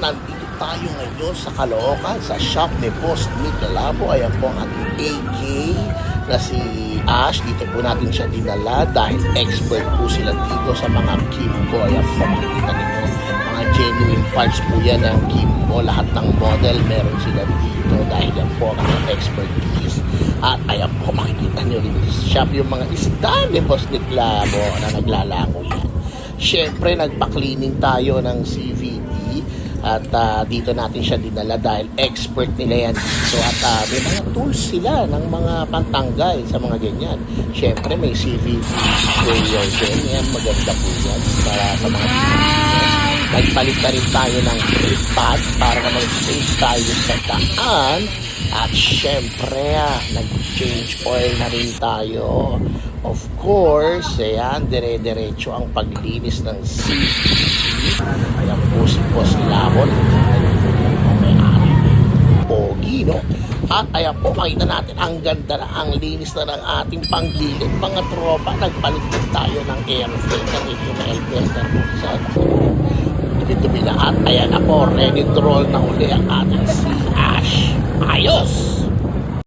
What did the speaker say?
nandito tayo ngayon sa Caloocan, sa shop ni Boss Nick Calabo. Ayan po ang ating AK na si Ash. Dito po natin siya dinala dahil expert po sila dito sa mga Kimco. Ayan po, makikita nito. Mga genuine parts po yan ng Kimco. Lahat ng model meron sila dito dahil yan po ang expertise. At ayan po, makikita nyo rin sa shop yung mga isda ni Boss Nick Calabo na naglalako yan. Siyempre, nagpa-cleaning tayo ng CVT at dito natin siya dinala dahil expert nila yan dito. At may mga tools sila ng mga pantanggal sa mga ganyan. Siyempre, may CVT sprayer din. Yan, maganda po yan para sa mga nagpalit na rin tayo ng brake pad para mag-save tayo sa daan. At siyempre, nag-change oil na rin tayo. Of course, ayan, dire-diretso ang paglinis ng CVT. Ayan po si Boss Labon. May-ari pogi, no? At ayan po, makita natin, ang ganda na, ang linis na ng ating panggilid. Mga tropa, nagpalit din tayo ng air filter. Ito na air filter po sa dumi na. At ayan na po, ready to roll na uli ang ating si Ash. Ayos!